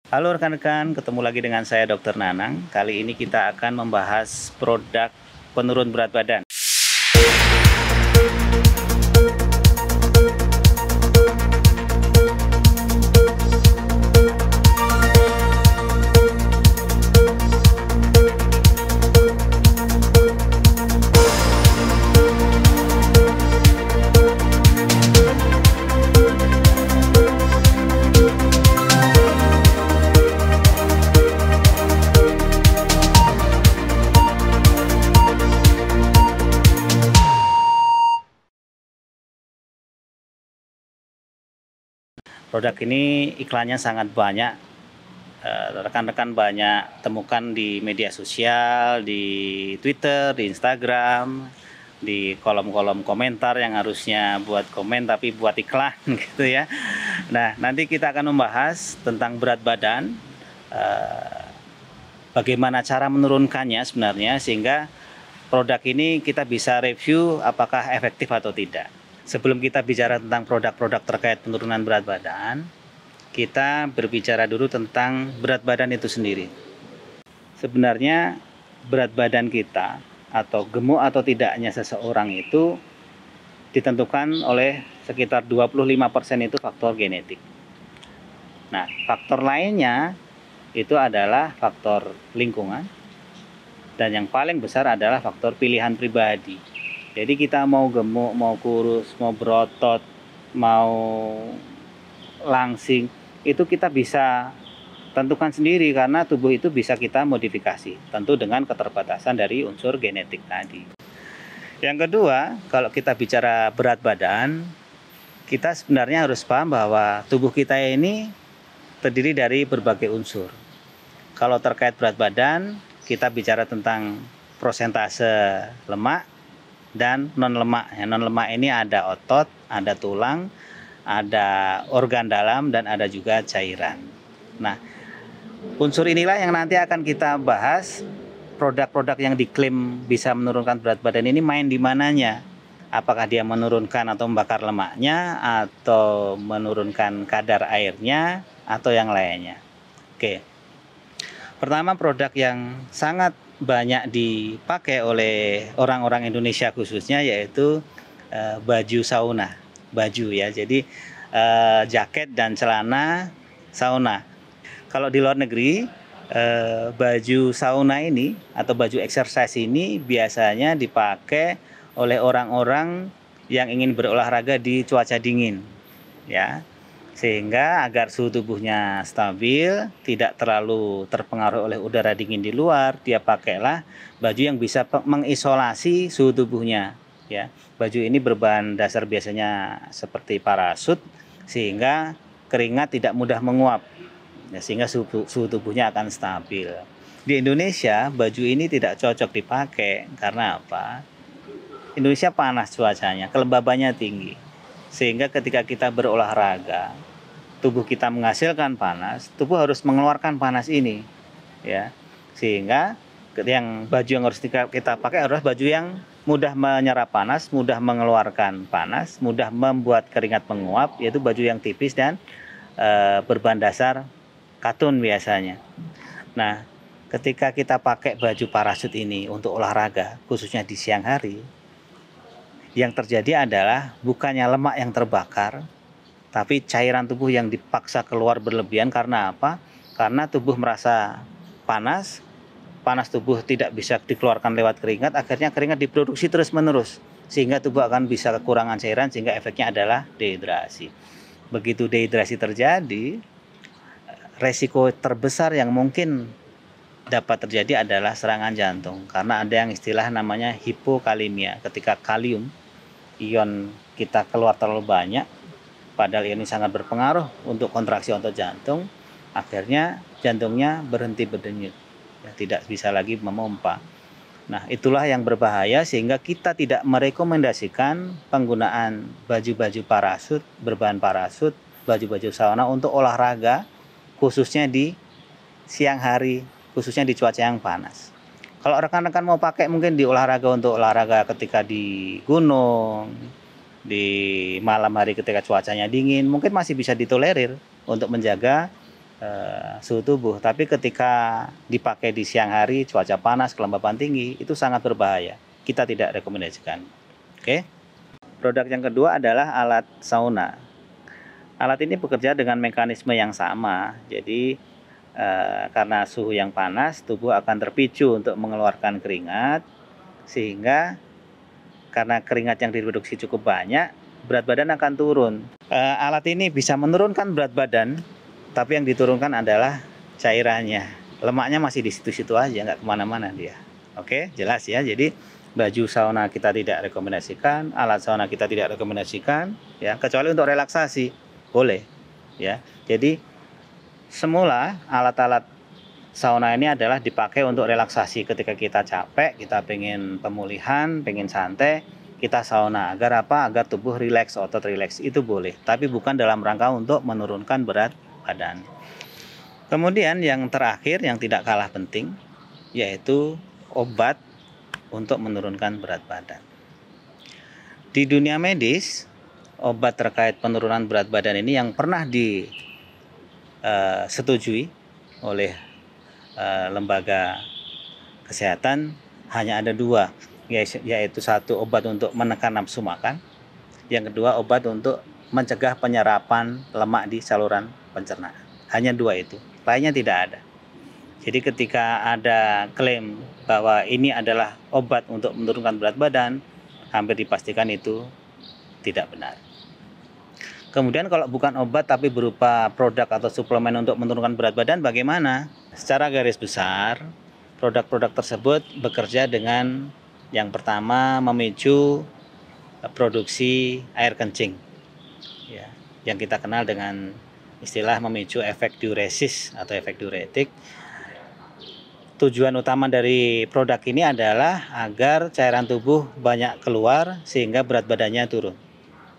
Halo rekan-rekan, ketemu lagi dengan saya Dr. Nanang. Kali ini kita akan membahas produk penurun berat badan. Produk ini iklannya sangat banyak, rekan-rekan banyak temukan di media sosial, di Twitter, di Instagram, di kolom-kolom komentar yang harusnya buat komen tapi buat iklan gitu ya. Nah, nanti kita akan membahas tentang berat badan, bagaimana cara menurunkannya sebenarnya sehingga produk ini kita bisa review apakah efektif atau tidak. Sebelum kita bicara tentang produk-produk terkait penurunan berat badan, kita berbicara dulu tentang berat badan itu sendiri. Sebenarnya berat badan kita atau gemuk atau tidaknya seseorang itu ditentukan oleh sekitar 25% itu faktor genetik. Nah, faktor lainnya itu adalah faktor lingkungan dan yang paling besar adalah faktor pilihan pribadi. Jadi kita mau gemuk, mau kurus, mau berotot, mau langsing, itu kita bisa tentukan sendiri karena tubuh itu bisa kita modifikasi, tentu dengan keterbatasan dari unsur genetik tadi. Yang kedua, kalau kita bicara berat badan, kita sebenarnya harus paham bahwa tubuh kita ini terdiri dari berbagai unsur. Kalau terkait berat badan, kita bicara tentang prosentase lemak dan non-lemak. Non-lemak ini ada otot, ada tulang, ada organ dalam, dan ada juga cairan. Nah, unsur inilah yang nanti akan kita bahas. Produk-produk yang diklaim bisa menurunkan berat badan ini main di mananya. Apakah dia menurunkan atau membakar lemaknya, atau menurunkan kadar airnya, atau yang lainnya. Oke. Pertama, produk yang sangat banyak dipakai oleh orang-orang Indonesia khususnya yaitu baju sauna, baju ya. Jadi jaket dan celana sauna. Kalau di luar negeri baju sauna ini atau baju exercise ini biasanya dipakai oleh orang-orang yang ingin berolahraga di cuaca dingin, ya. Sehingga agar suhu tubuhnya stabil, tidak terlalu terpengaruh oleh udara dingin di luar, dia pakailah baju yang bisa mengisolasi suhu tubuhnya, ya. Baju ini berbahan dasar biasanya seperti parasut sehingga keringat tidak mudah menguap. Ya, sehingga suhu tubuhnya akan stabil. Di Indonesia, baju ini tidak cocok dipakai karena apa? Indonesia panas cuacanya, kelembabannya tinggi. Sehingga ketika kita berolahraga, tubuh kita menghasilkan panas, tubuh harus mengeluarkan panas ini, ya. Sehingga baju yang harus kita pakai adalah baju yang mudah menyerap panas, mudah mengeluarkan panas, mudah membuat keringat menguap, yaitu baju yang tipis dan berbahan dasar katun biasanya. Nah, ketika kita pakai baju parasut ini untuk olahraga, khususnya di siang hari, yang terjadi adalah bukannya lemak yang terbakar, tapi cairan tubuh yang dipaksa keluar berlebihan. Karena apa? Karena tubuh merasa panas, panas tubuh tidak bisa dikeluarkan lewat keringat, akhirnya keringat diproduksi terus-menerus, sehingga tubuh akan bisa kekurangan cairan, sehingga efeknya adalah dehidrasi. Begitu dehidrasi terjadi, resiko terbesar yang mungkin dapat terjadi adalah serangan jantung, karena ada yang istilah namanya hipokalemia. Ketika kalium ion kita keluar terlalu banyak, padahal ini sangat berpengaruh untuk kontraksi otot jantung, akhirnya jantungnya berhenti berdenyut, ya, tidak bisa lagi memompa. Nah, itulah yang berbahaya sehingga kita tidak merekomendasikan penggunaan baju-baju parasut, berbahan parasut, baju-baju sauna untuk olahraga, khususnya di siang hari, khususnya di cuaca yang panas. Kalau rekan-rekan mau pakai mungkin di olahraga untuk olahraga ketika di gunung, di malam hari ketika cuacanya dingin, mungkin masih bisa ditolerir untuk menjaga suhu tubuh. Tapi ketika dipakai di siang hari, cuaca panas, kelembapan tinggi, itu sangat berbahaya. Kita tidak rekomendasikan. Oke. Produk yang kedua adalah alat sauna. Alat ini bekerja dengan mekanisme yang sama. Jadi karena suhu yang panas, tubuh akan terpicu untuk mengeluarkan keringat, sehingga karena keringat yang diproduksi cukup banyak, berat badan akan turun. Alat ini bisa menurunkan berat badan, tapi yang diturunkan adalah cairannya. Lemaknya masih di situ-situ aja, nggak kemana-mana dia. Oke, jelas ya. Jadi baju sauna kita tidak rekomendasikan, alat sauna kita tidak rekomendasikan, ya, kecuali untuk relaksasi, boleh, ya. Jadi semula alat-alat sauna ini adalah dipakai untuk relaksasi ketika kita capek, kita pengen pemulihan, pengen santai, kita sauna. Agar apa? Agar tubuh rileks, otot rileks, itu boleh. Tapi bukan dalam rangka untuk menurunkan berat badan. Kemudian yang terakhir, yang tidak kalah penting, yaitu obat untuk menurunkan berat badan. Di dunia medis, obat terkait penurunan berat badan ini yang pernah disetujui oleh lembaga kesehatan hanya ada dua, yaitu satu obat untuk menekan nafsu makan, yang kedua obat untuk mencegah penyerapan lemak di saluran pencernaan. Hanya dua itu, lainnya tidak ada. Jadi ketika ada klaim bahwa ini adalah obat untuk menurunkan berat badan, hampir dipastikan itu tidak benar. Kemudian kalau bukan obat tapi berupa produk atau suplemen untuk menurunkan berat badan, bagaimana? Secara garis besar, produk-produk tersebut bekerja dengan yang pertama memicu produksi air kencing, ya, yang kita kenal dengan istilah memicu efek diuresis atau efek diuretik. Tujuan utama dari produk ini adalah agar cairan tubuh banyak keluar sehingga berat badannya turun.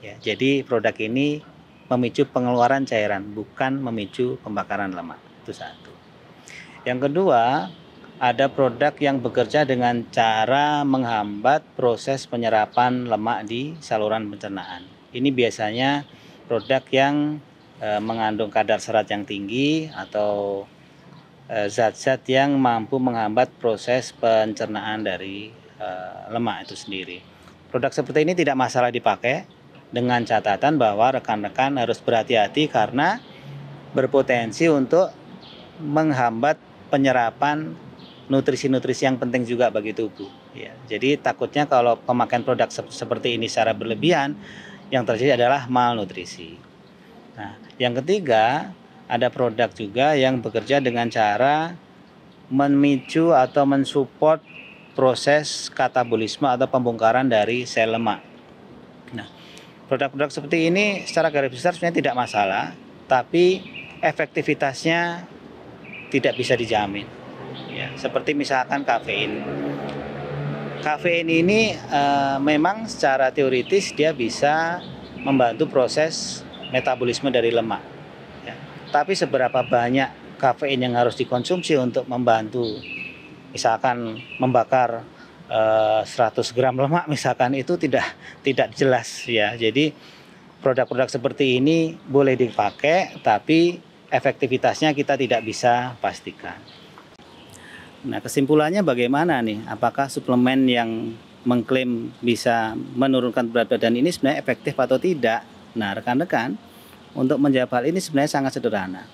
Ya, jadi produk ini memicu pengeluaran cairan, bukan memicu pembakaran lemak. Itu satu. Yang kedua, ada produk yang bekerja dengan cara menghambat proses penyerapan lemak di saluran pencernaan. Ini biasanya produk yang mengandung kadar serat yang tinggi atau zat-zat yang mampu menghambat proses pencernaan dari lemak itu sendiri. Produk seperti ini tidak masalah dipakai, dengan catatan bahwa rekan-rekan harus berhati-hati karena berpotensi untuk menghambat penyerapan nutrisi-nutrisi yang penting juga bagi tubuh. Ya, jadi takutnya kalau pemakaian produk seperti ini secara berlebihan, yang terjadi adalah malnutrisi. Nah, yang ketiga, ada produk juga yang bekerja dengan cara memicu atau mensupport proses katabolisme atau pembongkaran dari sel lemak. Nah, produk-produk seperti ini secara garis besar sebenarnya tidak masalah, tapi efektivitasnya tidak bisa dijamin. Ya, seperti misalkan kafein. Kafein ini memang secara teoritis dia bisa membantu proses metabolisme dari lemak. Ya, tapi seberapa banyak kafein yang harus dikonsumsi untuk membantu, misalkan membakar 100 gram lemak misalkan, itu tidak jelas ya. Jadi produk-produk seperti ini boleh dipakai tapi efektivitasnya kita tidak bisa pastikan. Nah, kesimpulannya bagaimana nih? Apakah suplemen yang mengklaim bisa menurunkan berat badan ini sebenarnya efektif atau tidak? Nah, rekan-rekan, untuk menjawab hal ini sebenarnya sangat sederhana.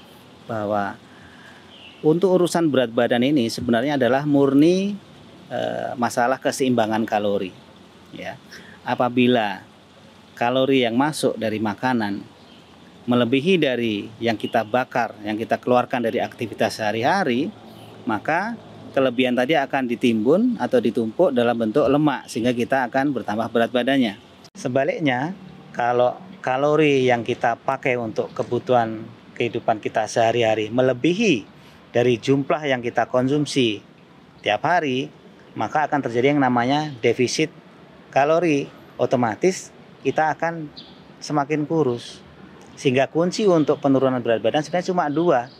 Bahwa untuk urusan berat badan ini sebenarnya adalah murni masalah keseimbangan kalori. Ya, apabila kalori yang masuk dari makanan melebihi dari yang kita bakar, yang kita keluarkan dari aktivitas sehari-hari, maka kelebihan tadi akan ditimbun atau ditumpuk dalam bentuk lemak sehingga kita akan bertambah berat badannya. Sebaliknya, kalau kalori yang kita pakai untuk kebutuhan kehidupan kita sehari-hari melebihi dari jumlah yang kita konsumsi tiap hari, maka akan terjadi yang namanya defisit kalori. Otomatis kita akan semakin kurus. Sehingga kunci untuk penurunan berat badan sebenarnya cuma dua.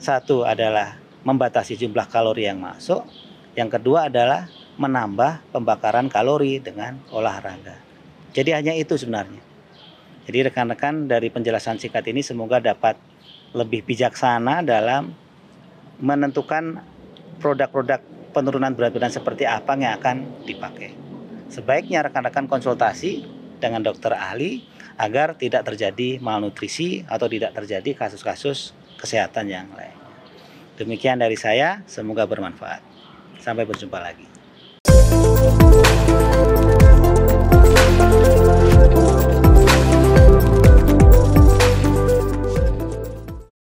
Satu adalah membatasi jumlah kalori yang masuk. Yang kedua adalah menambah pembakaran kalori dengan olahraga. Jadi hanya itu sebenarnya. Jadi rekan-rekan dari penjelasan singkat ini semoga dapat lebih bijaksana dalam menentukan produk-produk penurunan berat badan seperti apa yang akan dipakai. Sebaiknya rekan-rekan konsultasi dengan dokter ahli agar tidak terjadi malnutrisi atau tidak terjadi kasus-kasus kesehatan yang lain. Demikian dari saya, semoga bermanfaat. Sampai berjumpa lagi.